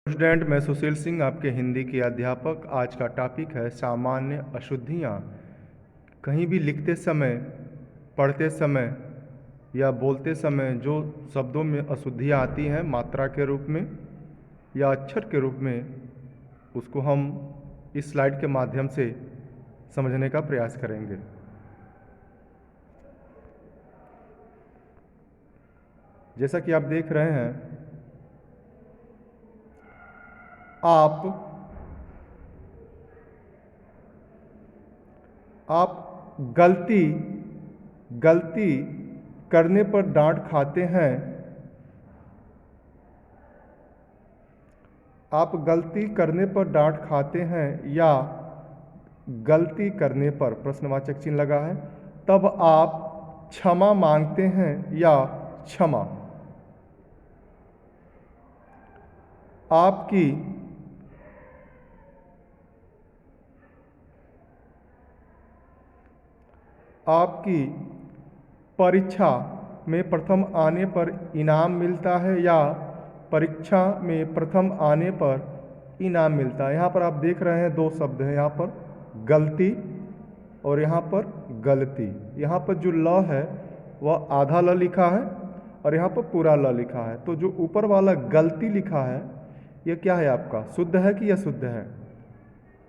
Student, मैं सुशील सिंह, आपके हिंदी के अध्यापक। आज का टॉपिक है सामान्य अशुद्धियाँ। कहीं भी लिखते समय, पढ़ते समय या बोलते समय जो शब्दों में अशुद्धियाँ आती हैं मात्रा के रूप में या अक्षर के रूप में, उसको हम इस स्लाइड के माध्यम से समझने का प्रयास करेंगे। जैसा कि आप देख रहे हैं, आप गलती करने पर डांट खाते हैं। आप गलती करने पर डांट खाते हैं या गलती करने पर प्रश्नवाचक चिन्ह लगा है, तब आप क्षमा मांगते हैं या क्षमा। आपकी परीक्षा में प्रथम आने पर इनाम मिलता है या परीक्षा में प्रथम आने पर इनाम मिलता है। यहाँ पर आप देख रहे हैं दो शब्द हैं, यहाँ पर गलती और यहाँ पर गलती। यहाँ पर जो ल है वह आधा ल लिखा है और यहाँ पर पूरा ल लिखा है। तो जो ऊपर वाला गलती लिखा है यह क्या है आपका, शुद्ध है कि अशुद्ध है?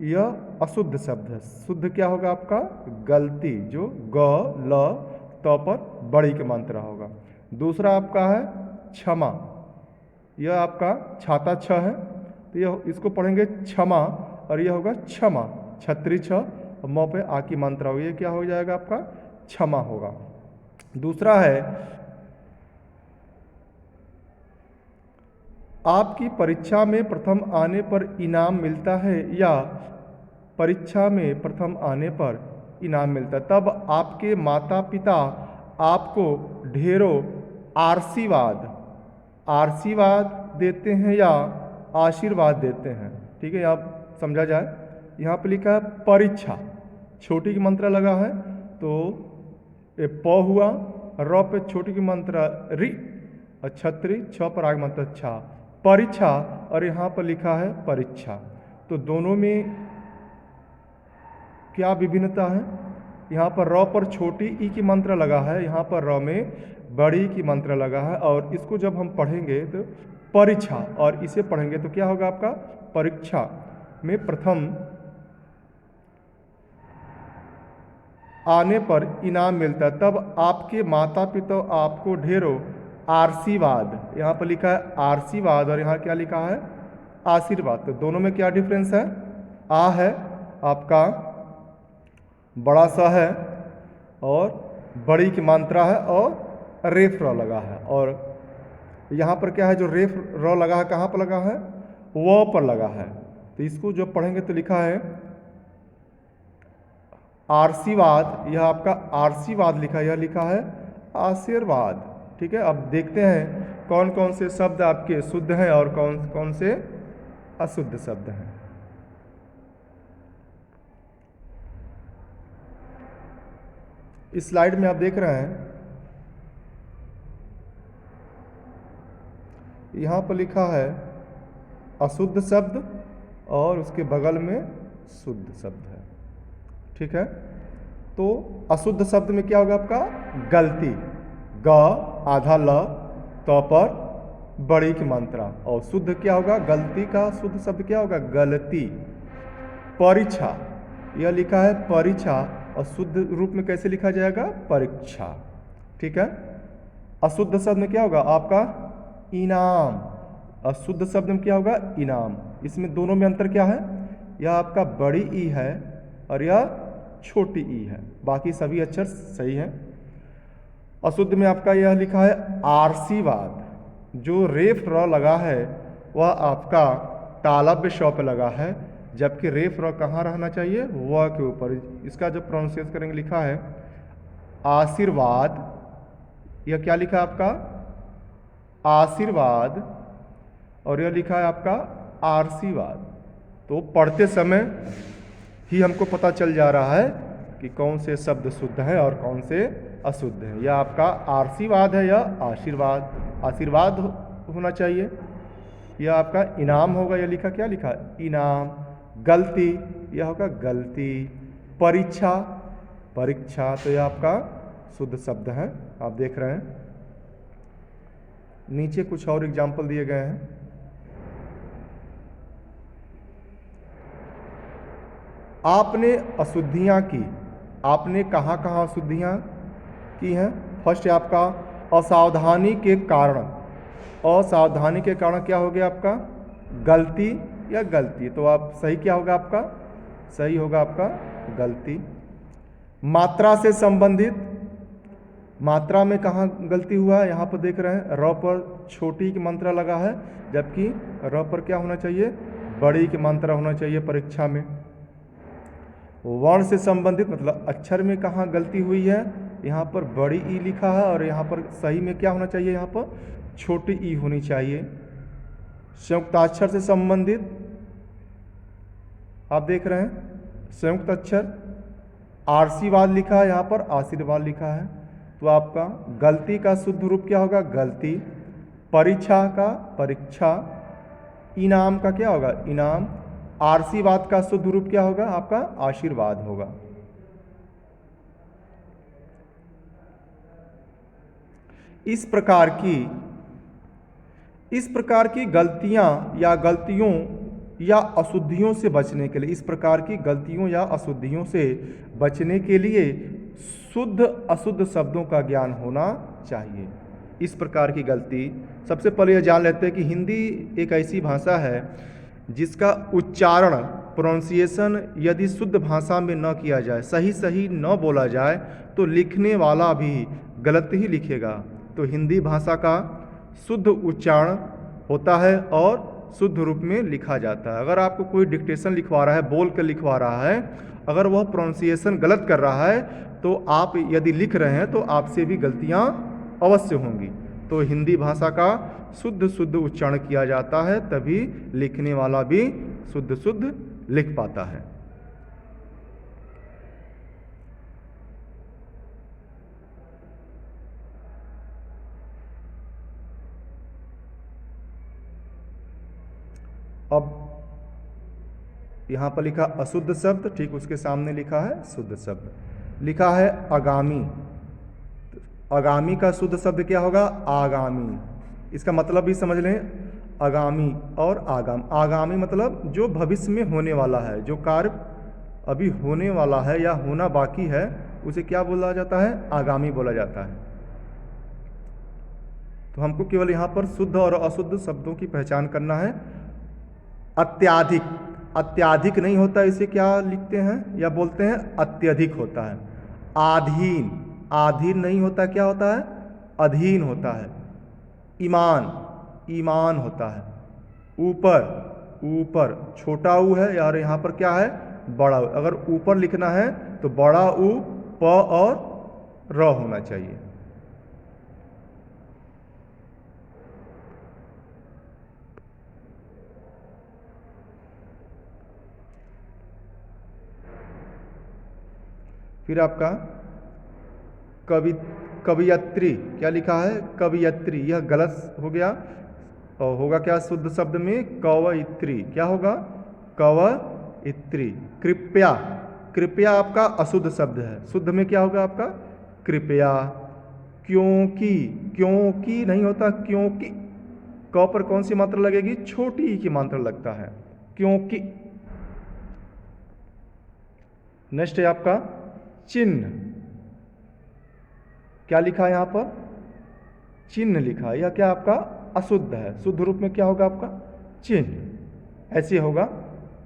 यह अशुद्ध शब्द है। शुद्ध क्या होगा आपका? गलती, जो ग ल त पर बड़ी की मात्रा होगा। दूसरा आपका है क्षमा, यह आपका छाता छ है, तो यह इसको पढ़ेंगे क्षमा और यह होगा क्षमा, छत्री छ, म पे आ की मात्रा होगी, ये क्या हो जाएगा आपका? क्षमा होगा। दूसरा है आपकी परीक्षा में प्रथम आने पर इनाम मिलता है या परीक्षा में प्रथम आने पर इनाम मिलता है, तब आपके माता पिता आपको ढेरों आशीर्वाद देते हैं या आशीर्वाद देते हैं। ठीक है, आप समझा जाए। यहाँ पे लिखा है परीक्षा, छोटी की मात्रा लगा है तो ये प हुआ, र पे छोटी की मात्रा रि और छत्री छ पर आगे मात्रा छा, परीक्षा, और यहाँ पर लिखा है परीक्षा। तो दोनों में क्या विभिन्नता है? यहाँ पर र पर छोटी ई की मात्रा लगा है, यहाँ पर र में बड़ी की मात्रा लगा है। और इसको जब हम पढ़ेंगे तो परीक्षा और इसे पढ़ेंगे तो क्या होगा आपका? परीक्षा में प्रथम आने पर इनाम मिलता है, तब आपके माता पिता आपको ढेरों आशीर्वाद, यहाँ पर लिखा है आशीर्वाद और यहाँ क्या लिखा है? आशीर्वाद। तो दोनों में क्या डिफरेंस है? आ है आपका बड़ा सा है और बड़ी की मात्रा है और रेफ र लगा है, और यहाँ पर क्या है? जो रेफ र लगा है कहाँ पर लगा है? व पर लगा है। तो इसको जब पढ़ेंगे तो लिखा है आशीर्वाद, यह आपका आशीर्वाद लिखा है, यह लिखा है आशीर्वाद। ठीक है, अब देखते हैं कौन कौन से शब्द आपके शुद्ध हैं और कौन कौन से अशुद्ध शब्द हैं। इस स्लाइड में आप देख रहे हैं, यहाँ पर लिखा है अशुद्ध शब्द और उसके बगल में शुद्ध शब्द है। ठीक है, तो अशुद्ध शब्द में क्या होगा आपका? गलती, ग आधा ल त पर बड़ी की मात्रा, और शुद्ध क्या होगा? गलती का शुद्ध शब्द क्या होगा? गलती। परीक्षा, यह लिखा है परीक्षा और शुद्ध रूप में कैसे लिखा जाएगा? परीक्षा। ठीक है, अशुद्ध शब्द में क्या होगा आपका? इनाम, और शुद्ध शब्द में क्या होगा? इनाम। इसमें दोनों में अंतर क्या है? यह आपका बड़ी ई है और यह छोटी ई है, बाकी सभी अक्षर सही हैं। अशुद्ध में आपका यह लिखा है आशीर्वाद, जो रेफ र लगा है वह आपका तालव्य श पे लगा है, जबकि रेफ र कहाँ रहना चाहिए? व के ऊपर। इसका जब प्रोनाउंसिएशन करेंगे लिखा है आशीर्वाद, यह क्या लिखा है आपका? आशीर्वाद, और यह लिखा है आपका आशीर्वाद। तो पढ़ते समय ही हमको पता चल जा रहा है कि कौन से शब्द शुद्ध हैं और कौन से अशुद्ध हैं। यह आपका आशीर्वाद है या आशीर्वाद? आशीर्वाद होना चाहिए। यह आपका इनाम होगा, यह लिखा क्या लिखा इनाम। गलती, यह होगा गलती। परीक्षा, परीक्षा, तो यह आपका शुद्ध शब्द है। आप देख रहे हैं नीचे कुछ और एग्जाम्पल दिए गए हैं। आपने अशुद्धियां की, आपने कहाँ कहाँ अशुद्धियां की हैं। फर्स्ट है आपका असावधानी के कारण, असावधानी के कारण क्या हो गया आपका गलती या गलती, तो आप सही क्या होगा आपका, सही होगा आपका गलती। मात्रा से संबंधित, मात्रा में कहाँ गलती हुआ है, यहाँ पर देख रहे हैं र पर छोटी की मात्रा लगा है, जबकि र पर क्या होना चाहिए बड़ी की मात्रा होना चाहिए परीक्षा में। वर्ण से संबंधित मतलब अक्षर में कहाँ गलती हुई है, यहाँ पर बड़ी ई लिखा है और यहाँ पर सही में क्या होना चाहिए, यहाँ पर छोटी ई होनी चाहिए। संयुक्ताक्षर से संबंधित आप देख रहे हैं संयुक्त अक्षर आशीर्वाद लिखा है, यहाँ पर आशीर्वाद लिखा है, तो आपका गलती का शुद्ध रूप क्या होगा गलती। परीक्षा का परीक्षा, इनाम का क्या होगा इनाम, आशीर्वाद का शुद्ध रूप क्या होगा आपका आशीर्वाद होगा। इस प्रकार की गलतियां या गलतियों या अशुद्धियों से बचने के लिए, इस प्रकार की गलतियों या अशुद्धियों से बचने के लिए शुद्ध अशुद्ध शब्दों का ज्ञान होना चाहिए। इस प्रकार की गलती, सबसे पहले यह जान लेते हैं कि हिंदी एक ऐसी भाषा है जिसका उच्चारण प्रोनाउंसिएशन यदि शुद्ध भाषा में न किया जाए, सही सही न बोला जाए, तो लिखने वाला भी गलत ही लिखेगा। तो हिंदी भाषा का शुद्ध उच्चारण होता है और शुद्ध रूप में लिखा जाता है। अगर आपको कोई डिक्टेशन लिखवा रहा है, बोल कर लिखवा रहा है, अगर वह प्रोनाउंसिएशन गलत कर रहा है तो आप यदि लिख रहे हैं तो आपसे भी गलतियां अवश्य होंगी। तो हिंदी भाषा का शुद्ध शुद्ध उच्चारण किया जाता है, तभी लिखने वाला भी शुद्ध शुद्ध लिख पाता है। अब यहाँ पर लिखा अशुद्ध शब्द, ठीक उसके सामने लिखा है शुद्ध शब्द, लिखा है आगामी। आगामी का शुद्ध शब्द क्या होगा आगामी। इसका मतलब भी समझ लें, आगामी और आगाम। आगामी मतलब जो भविष्य में होने वाला है, जो कार्य अभी होने वाला है या होना बाकी है, उसे क्या बोला जाता है आगामी बोला जाता है। तो हमको केवल यहाँ पर शुद्ध और अशुद्ध शब्दों की पहचान करना है। अत्याधिक, अत्याधिक नहीं होता, इसे क्या लिखते हैं या बोलते हैं अत्यधिक होता है। आधीन, आधीन नहीं होता, क्या होता है अधीन होता है। ईमान, ईमान होता है। ऊपर, ऊपर छोटा ऊ है यार, यहाँ पर क्या है बड़ा ऊ। अगर ऊपर लिखना है तो बड़ा ऊ प और र होना चाहिए। फिर आपका कवियत्री, क्या लिखा है कवियत्री, यह गलत हो गया और होगा क्या शुद्ध शब्द में कवयित्री, क्या होगा कवयित्री। कृपया, कृपया आपका अशुद्ध शब्द है, शुद्ध में क्या होगा आपका कृपया। क्योंकि, क्योंकि नहीं होता क्योंकि, क पर कौन सी मात्रा लगेगी छोटी की मात्रा लगता है क्योंकि। नेक्स्ट है आपका चिन्ह, क्या लिखा है यहाँ पर चिन्ह लिखा है, यह क्या आपका अशुद्ध है। शुद्ध रूप में क्या होगा आपका चिन्ह। ऐसे होगा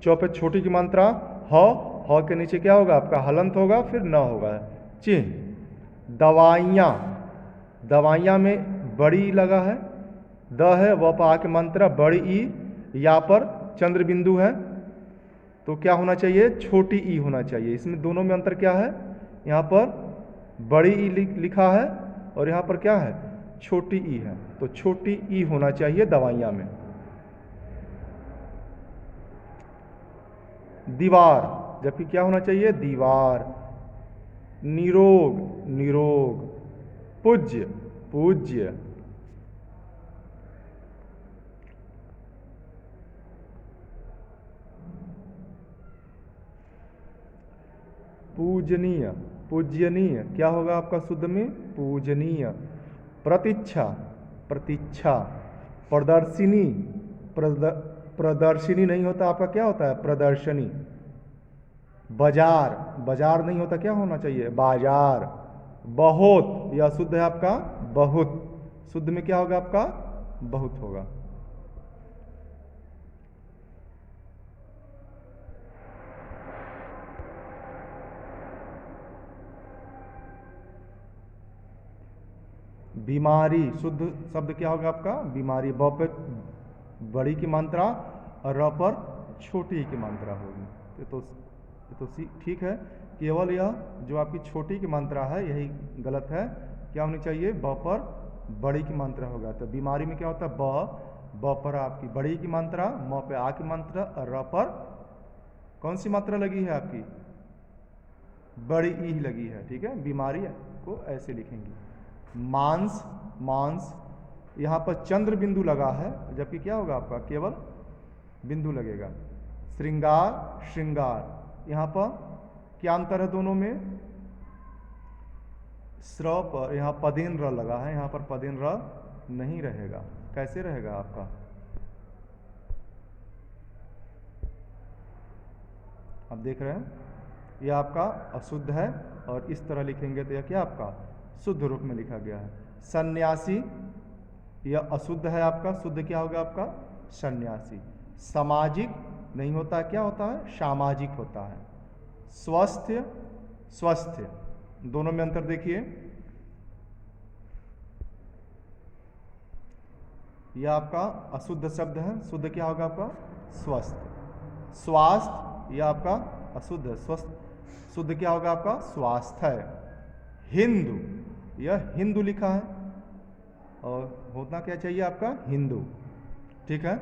चौ पे छोटी की मात्रा ह के नीचे क्या होगा आपका हलंत होगा, फिर न होगा चिन्ह। दवाइयाँ, दवाइयाँ में बड़ी लगा है, द है, व पर आ के मात्रा बड़ी ई, या पर चंद्र बिंदु है, तो क्या होना चाहिए छोटी ई होना चाहिए। इसमें दोनों में अंतर क्या है, यहाँ पर बड़ी ई लिखा है और यहाँ पर क्या है छोटी ई है, तो छोटी ई होना चाहिए दवाइयाँ में। दीवार, जबकि क्या होना चाहिए दीवार। निरोग, निरोग। पूज्य, पूज्य। पूजनीय, पूज्यनीय क्या होगा आपका शुद्ध में? पूजनीय। प्रतीक्षा, प्रतीक्षा। प्रदर्शिनी, प्रदर्शिनी नहीं होता आपका, क्या होता है? प्रदर्शनी। बाजार, बाजार नहीं होता, क्या होना चाहिए? बाजार। बहुत, यह शुद्ध है आपका बहुत। शुद्ध में क्या होगा आपका? बहुत होगा। बीमारी, शुद्ध शब्द क्या होगा आपका? बीमारी। ब पे बड़ी की मात्रा और र पर छोटी की मात्रा होगी। ये तो ठीक है, केवल यह जो आपकी छोटी की मात्रा है यही गलत है। क्या होनी चाहिए? ब पर बड़ी की मात्रा होगा। तो बीमारी में क्या होता है? ब पर आपकी बड़ी की मात्रा, म पे आ की मात्रा और र पर कौन सी मात्रा लगी है आपकी? बड़ी ई लगी है। ठीक है, बीमारी को ऐसे लिखेंगे। मांस, मांस। यहाँ पर चंद्र बिंदु लगा है, जबकि क्या होगा आपका? केवल बिंदु लगेगा। श्रृंगार, श्रृंगार। यहाँ पर क्या अंतर है दोनों में? स्र पर यहाँ पदेन र लगा है, यहाँ पर पदेन र नहीं रहेगा। कैसे रहेगा आपका? आप देख रहे हैं, यह आपका अशुद्ध है और इस तरह लिखेंगे तो यह क्या आपका? शुद्ध रूप में लिखा गया है। सन्यासी, यह अशुद्ध है आपका, शुद्ध क्या होगा आपका? सन्यासी। सामाजिक नहीं होता, क्या होता है? सामाजिक होता है। स्वस्थ, स्वस्थ। दोनों में अंतर देखिए, यह आपका अशुद्ध शब्द है, शुद्ध क्या होगा आपका? स्वस्थ। स्वास्थ्य, यह आपका अशुद्ध है, स्वस्थ। शुद्ध क्या होगा आपका? स्वास्थ्य है। हिंदू, यह हिंदू लिखा है और होना क्या चाहिए आपका? हिंदू। ठीक है,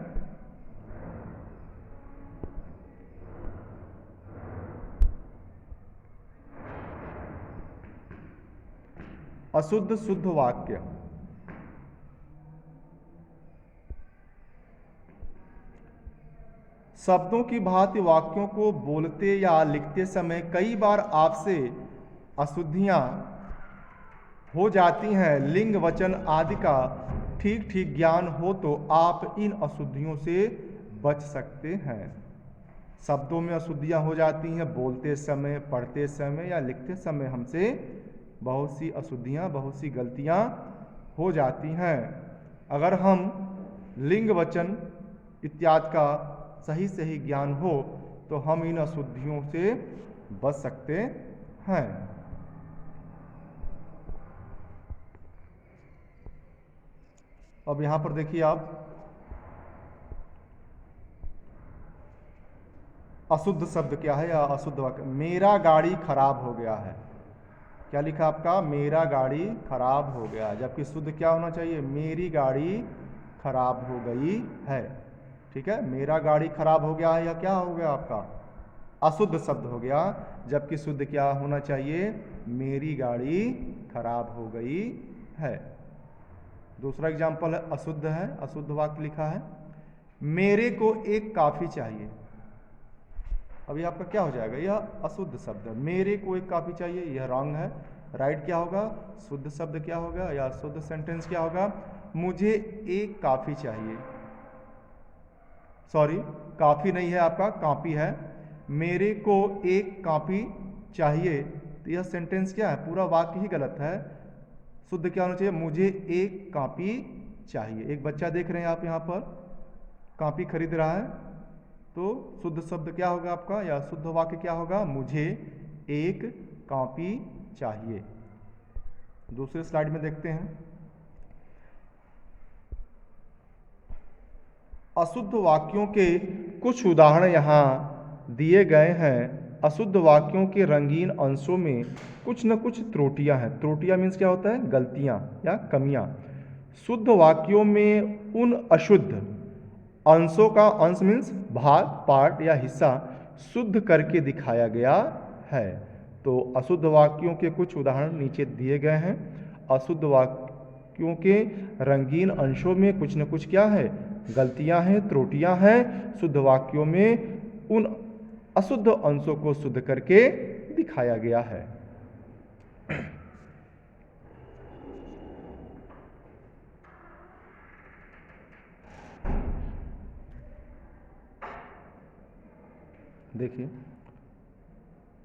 अशुद्ध शुद्ध वाक्य। शब्दों की भांति वाक्यों को बोलते या लिखते समय कई बार आपसे अशुद्धियां हो जाती हैं। लिंग वचन आदि का ठीक ठीक ज्ञान हो तो आप इन अशुद्धियों से बच सकते हैं। शब्दों में अशुद्धियां हो जाती हैं, बोलते समय, पढ़ते समय या लिखते समय हमसे बहुत सी अशुद्धियां, बहुत सी गलतियां हो जाती हैं। अगर हम लिंग वचन इत्यादि का सही सही ज्ञान हो तो हम इन अशुद्धियों से बच सकते हैं। अब यहां पर देखिए आप, अशुद्ध शब्द क्या है या अशुद्ध वाक्य? मेरा गाड़ी खराब हो गया है। क्या लिखा आपका? मेरा गाड़ी खराब हो गया, जबकि शुद्ध क्या होना चाहिए? मेरी गाड़ी खराब हो गई है। ठीक है, मेरा गाड़ी खराब हो गया है या क्या हो गया आपका? अशुद्ध शब्द हो गया, जबकि शुद्ध क्या होना चाहिए? मेरी गाड़ी खराब हो गई है। दूसरा एग्जाम्पल है, अशुद्ध है, अशुद्ध वाक्य लिखा है, मेरे को एक कॉफी चाहिए। अभी आपका क्या हो जाएगा? यह अशुद्ध शब्द है। मेरे को एक कॉफी चाहिए, यह रॉन्ग है। राइट क्या होगा? शुद्ध शब्द क्या होगा या शुद्ध सेंटेंस क्या होगा? मुझे एक कॉफी चाहिए। सॉरी, कॉफी नहीं है आपका, कॉपी है। मेरे को एक कॉपी चाहिए, तो यह सेंटेंस क्या है? पूरा वाक्य ही गलत है। शुद्ध क्या होना चाहिए? मुझे एक कॉपी चाहिए। एक बच्चा देख रहे हैं आप यहाँ पर, कॉपी खरीद रहा है, तो शुद्ध शब्द क्या होगा आपका या शुद्ध वाक्य क्या होगा? मुझे एक कॉपी चाहिए। दूसरे स्लाइड में देखते हैं, अशुद्ध वाक्यों के कुछ उदाहरण यहाँ दिए गए हैं। अशुद्ध वाक्यों के रंगीन अंशों में कुछ न कुछ त्रुटियां हैं। त्रुटियां मीन्स क्या होता है? गलतियां या कमियां। शुद्ध वाक्यों में उन अशुद्ध अंशों का, अंश मीन्स भाग, पार्ट या हिस्सा, शुद्ध करके दिखाया गया है। तो अशुद्ध वाक्यों के कुछ उदाहरण नीचे दिए गए हैं। अशुद्ध वाक्यों के रंगीन अंशों में कुछ न कुछ क्या है? गलतियां हैं, त्रुटियां हैं। शुद्ध वाक्यों में उन अशुद्ध अंशों को शुद्ध करके दिखाया गया है। देखिए,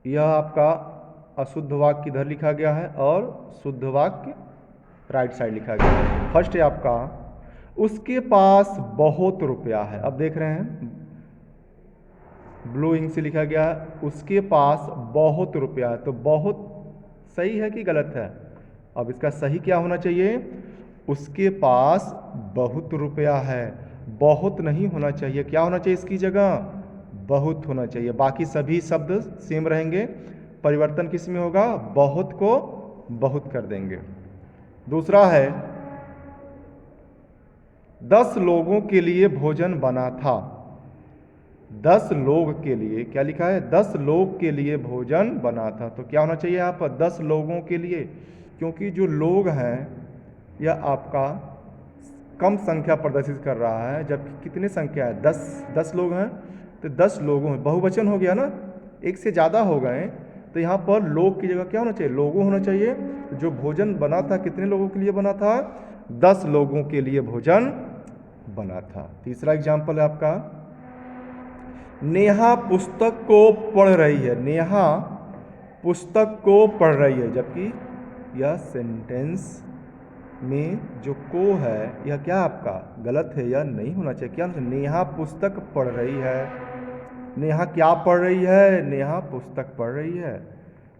यह आपका अशुद्ध वाक्य इधर लिखा गया है और शुद्ध वाक्य राइट साइड लिखा गया है। फर्स्ट है आपका, उसके पास बहुत रुपया है। अब देख रहे हैं ब्लू इंक से लिखा गया है उसके पास बहुत रुपया है, तो बहुत सही है कि गलत है? अब इसका सही क्या होना चाहिए? उसके पास बहुत रुपया है, बहुत नहीं होना चाहिए। क्या होना चाहिए इसकी जगह? बहुत होना चाहिए। बाकी सभी शब्द सेम रहेंगे, परिवर्तन किस में होगा? बहुत को बहुत कर देंगे। दूसरा है, 10 लोगों के लिए भोजन बना था। 10 लोग के लिए, क्या लिखा है? 10 लोग के लिए भोजन बना था। तो क्या होना चाहिए यहाँ पर? 10 लोगों के लिए, क्योंकि जो लोग हैं यह आपका कम संख्या प्रदर्शित कर रहा है, जबकि कितनी संख्या है? 10 लोग हैं, तो 10 लोगों में बहुवचन हो गया ना, एक से ज़्यादा हो गए, तो यहाँ पर लोग की जगह क्या होना चाहिए? लोगों होना चाहिए। जो भोजन बना था कितने लोगों के लिए बना था? 10 लोगों के लिए भोजन बना था। तीसरा एग्जाम्पल है आपका, नेहा पुस्तक को पढ़ रही है। नेहा पुस्तक को पढ़ रही है, जबकि यह सेंटेंस में जो को है यह क्या आपका गलत है, यह नहीं होना चाहिए। क्या? नेहा पुस्तक पढ़ रही है। नेहा क्या पढ़ रही है? नेहा पुस्तक पढ़ रही है।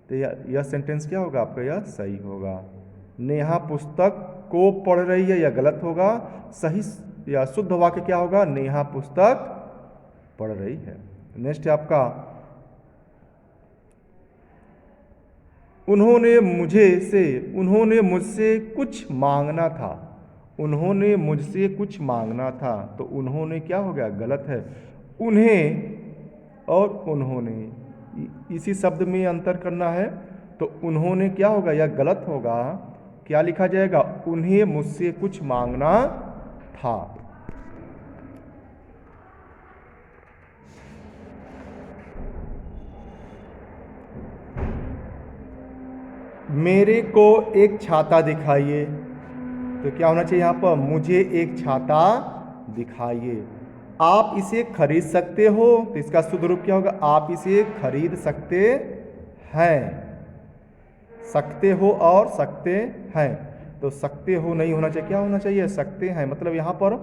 तो यह सेंटेंस क्या होगा आपका? यह सही होगा। नेहा पुस्तक को पढ़ रही है, यह गलत होगा। सही या शुद्ध वाक्य क्या होगा? नेहा पुस्तक पढ़ रही है। नेक्स्ट है आपका, उन्होंने मुझसे कुछ मांगना था। उन्होंने मुझसे कुछ मांगना था, तो उन्होंने क्या हो गया? गलत है। उन्हें और उन्होंने इसी शब्द में अंतर करना है, तो उन्होंने क्या होगा? यह गलत होगा। क्या लिखा जाएगा? उन्हें मुझसे कुछ मांगना था। मेरे को एक छाता दिखाइए, तो क्या होना चाहिए यहाँ पर? मुझे एक छाता दिखाइए। आप इसे खरीद सकते हो, तो इसका शुद्ध रूप क्या होगा? आप इसे खरीद सकते हैं। सकते हो और सकते हैं, तो सकते हो नहीं होना चाहिए, क्या होना चाहिए? सकते हैं। मतलब यहाँ पर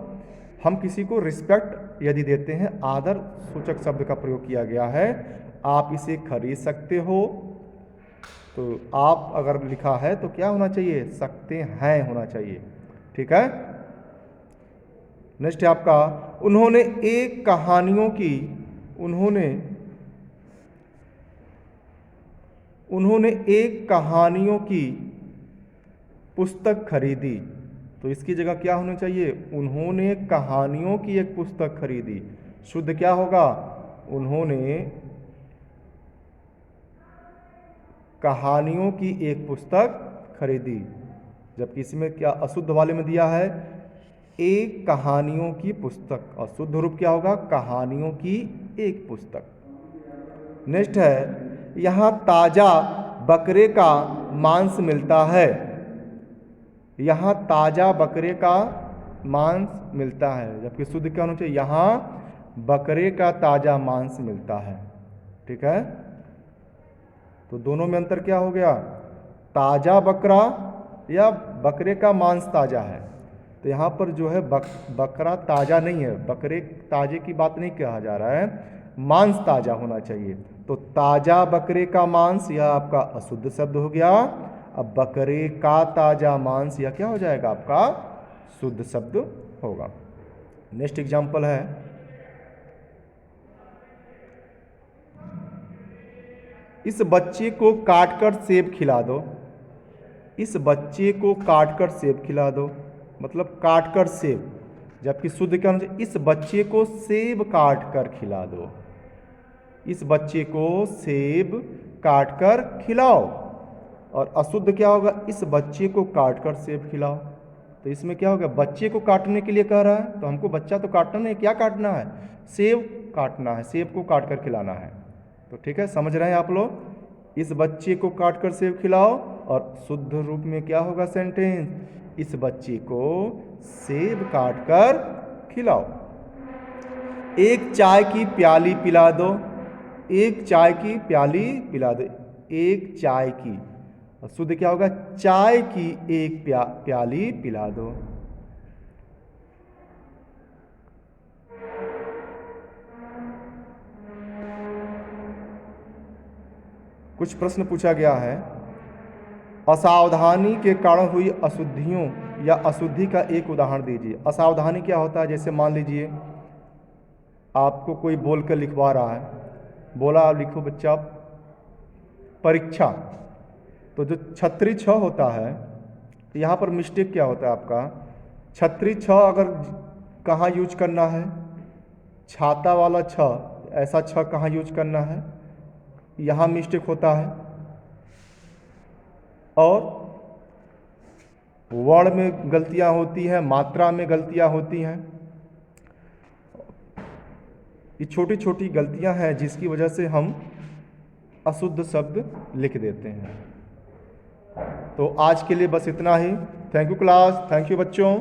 हम किसी को रिस्पेक्ट यदि देते हैं, आदर सूचक शब्द का प्रयोग किया गया है। आप इसे खरीद सकते हो, तो आप अगर लिखा है तो क्या होना चाहिए? सकते हैं होना चाहिए। ठीक है। नेक्स्ट है आपका, उन्होंने एक कहानियों की उन्होंने एक कहानियों की पुस्तक खरीदी, तो इसकी जगह क्या होना चाहिए? उन्होंने कहानियों की एक पुस्तक खरीदी। शुद्ध क्या होगा? उन्होंने कहानियों की एक पुस्तक खरीदी, जबकि इसमें क्या अशुद्ध वाले में दिया है? एक कहानियों की पुस्तक, और शुद्ध रूप क्या होगा? कहानियों की एक पुस्तक। नेक्स्ट है, यहाँ ताजा बकरे का मांस मिलता है। यहाँ ताजा बकरे का मांस मिलता है, जबकि शुद्ध क्या होना चाहिए? यहाँ बकरे का ताजा मांस मिलता है। ठीक है, तो दोनों में अंतर क्या हो गया? ताजा बकरा या बकरे का मांस ताजा है। तो यहाँ पर जो है बकरा ताजा नहीं है, बकरे ताजे की बात नहीं कहा जा रहा है, मांस ताजा होना चाहिए। तो ताजा बकरे का मांस यह आपका अशुद्ध शब्द हो गया। अब बकरे का ताजा मांस यह क्या हो जाएगा? आपका शुद्ध शब्द होगा। नेक्स्ट एग्जाम्पल है, इस बच्चे को काटकर सेब खिला दो। इस बच्चे को काटकर सेब खिला दो, मतलब काटकर सेब, जबकि शुद्ध क्या होना चाहिए? इस बच्चे को सेब काटकर खिला दो। इस बच्चे को सेब काटकर खिलाओ। और अशुद्ध क्या होगा? इस बच्चे को काटकर सेब खिलाओ। तो इसमें क्या होगा? बच्चे को काटने के लिए कह रहा है, तो हमको बच्चा तो काटना नहीं, क्या काटना है? सेब काटना है, सेब को काटकर खिलाना है। तो ठीक है, समझ रहे हैं आप लोग? इस बच्चे को काट कर सेब खिलाओ, और शुद्ध रूप में क्या होगा सेंटेंस, इस बच्चे को सेब काट कर खिलाओ। एक चाय की प्याली पिला दो, एक चाय की प्याली पिला दो, एक चाय की, और शुद्ध क्या होगा, चाय की एक प्याली पिला दो। कुछ प्रश्न पूछा गया है, असावधानी के कारण हुई अशुद्धियों या अशुद्धि का एक उदाहरण दीजिए। असावधानी क्या होता है, जैसे मान लीजिए आपको कोई बोलकर लिखवा रहा है, बोला आप लिखो बच्चा परीक्षा, तो जो छत्री छ होता है, यहाँ पर मिस्टेक क्या होता है आपका, छत्री छ अगर कहाँ यूज करना है, छाता वाला छ, ऐसा छ कहाँ यूज करना है, यहाँ मिस्टेक होता है। और वर्ण में गलतियाँ होती हैं, मात्रा में गलतियाँ होती हैं। ये छोटी छोटी गलतियाँ हैं जिसकी वजह से हम अशुद्ध शब्द लिख देते हैं। तो आज के लिए बस इतना ही। Thank you class, thank you बच्चों।